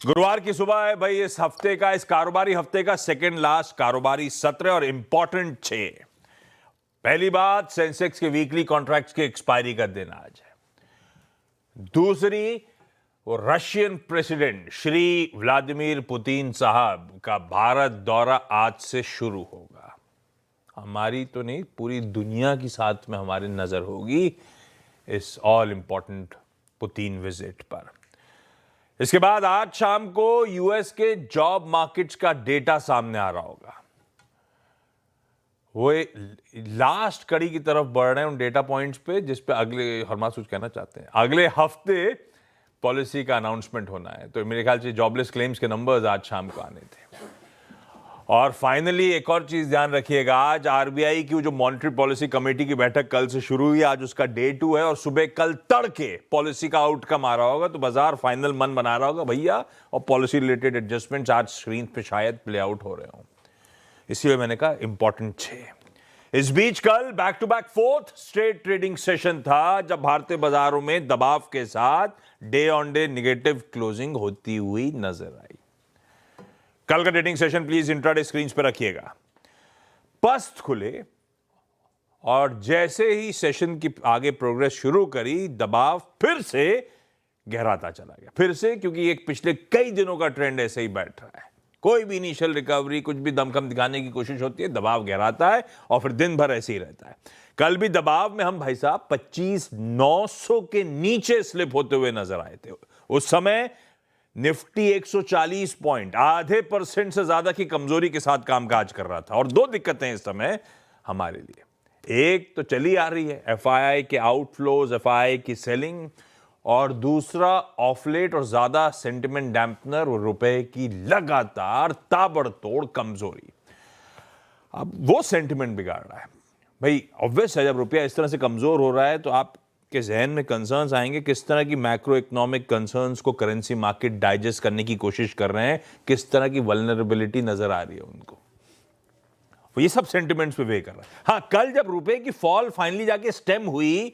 गुरुवार की सुबह है भाई, इस कारोबारी हफ्ते का सेकंड लास्ट कारोबारी सत्र और इंपॉर्टेंट 6। पहली बात, सेंसेक्स के वीकली कॉन्ट्रैक्ट्स के एक्सपायरी का दिन आज है। दूसरी, वो Russian president Shri Vladimir Putin साहब का भारत दौरा आज से शुरू होगा। हमारी तो नहीं, पूरी दुनिया की साथ में हमारी नजर होगी इस ऑल इंपॉर्टेंट पुतिन विजिट पर। इसके बाद आज शाम को यूएस के जॉब मार्केट्स का डेटा सामने आ रहा होगा। वो लास्ट कड़ी की तरफ बढ़ रहे हैं उन डेटा पॉइंट्स पे जिस पे हरमास कुछ कहना चाहते हैं। अगले हफ्ते पॉलिसी का अनाउंसमेंट होना है, तो मेरे ख्याल से जॉबलेस क्लेम्स के नंबर्स आज शाम को आने थे। और फाइनली एक और चीज ध्यान रखिएगा, आज आरबीआई की जो मॉनेटरी पॉलिसी कमेटी की बैठक कल से शुरू हुई, आज उसका डे 2 है और सुबह कल तड़के पॉलिसी का आउटकम आ रहा होगा, तो बाजार फाइनल मन बना रहा होगा भैया, और पॉलिसी रिलेटेड एडजस्टमेंट्स आज स्क्रीन पे शायद प्ले आउट हो रहे हों। इसीलिए मैंने कहा इंपॉर्टेंट 6। इस बीच कल back to back 4th straight trading session था, जब भारतीय बाजारों में दबाव के साथ day on day negative closing होती हुई नजर आई। कल का trading session please intraday screen पर रखिएगा। पस्त खुले और जैसे ही सेशन की आगे प्रोग्रेस शुरू करी, दबाव फिर से गहराता चला गया। फिर से, क्योंकि एक पिछले कई दिनों का ट्रेंड ऐसे ही बैठ रहा है। कोई भी इनिशियल रिकवरी, कुछ भी दमखम दिखाने की कोशिश होती है, दबाव गहराता है और फिर दिन भर ऐसे ही रहता है। कल भी दबाव में हम भाई साहब 25,900 के नीचे स्लिप होते हुए नजर आए थे। उस समय निफ्टी 140 पॉइंट, आधे % से ज्यादा की कमजोरी के साथ कामकाज कर रहा था। और 2 दिक्कतें इस समय हमारे लिए। एक तो चली आ रही है एफआईआई के आउटफ्लोज, एफआईआई की सेलिंग, और दूसरा ऑफलेट और ज्यादा सेंटिमेंट डैम्पनर और रुपए की लगातार ताबड़तोड़ कमजोरी। अब वो सेंटिमेंट बिगाड़ रहा है भाई। ऑब्वियस है, जब रुपया इस तरह से कमजोर हो रहा है तो आपके जहन में कंसर्न्स आएंगे। किस तरह की मैक्रो इकोनॉमिक कंसर्न्स को करेंसी मार्केट डाइजेस्ट करने की कोशिश कर रहे हैं, किस तरह की वल्नरेबिलिटी नजर आ रही है उनको, ये सब सेंटिमेंट्स पे वे कर रहा है। हाँ, कल जब रुपए की फॉल फाइनली जाके स्टेम हुई,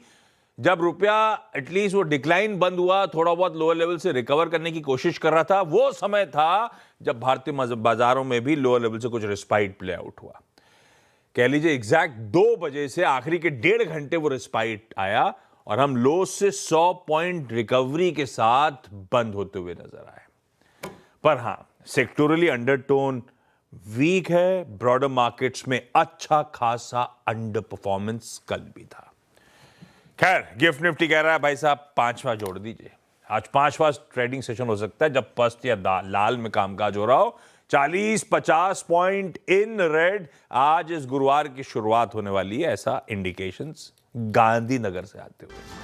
जब रुपया एटलीस्ट वो डिक्लाइन बंद हुआ, थोड़ा बहुत लोअर लेवल से रिकवर करने की कोशिश कर रहा था, वो समय था जब भारतीय बाजारों में भी लोअर लेवल से कुछ रिस्पाइट प्ले आउट हुआ। कह लीजिए एग्जैक्ट 2 बजे से आखिरी के 1.5 घंटे वो रिस्पाइट आया और हम लो से 100 पॉइंट रिकवरी के साथ बंद होते हुए नजर आए। पर हां, सेक्टोरली अंडरटोन वीक है। ब्रॉडर मार्केट्स में अच्छा खासा अंडर परफॉर्मेंस कल भी था। खैर, गिफ्ट निफ्टी कह रहा है भाई साहब 5वां जोड़ दीजिए। आज 5वां ट्रेडिंग सेशन हो सकता है जब पस्त या लाल में कामकाज हो रहा हो। 40-50 पॉइंट इन रेड आज इस गुरुवार की शुरुआत होने वाली है, ऐसा इंडिकेशंस गांधीनगर से आते हुए।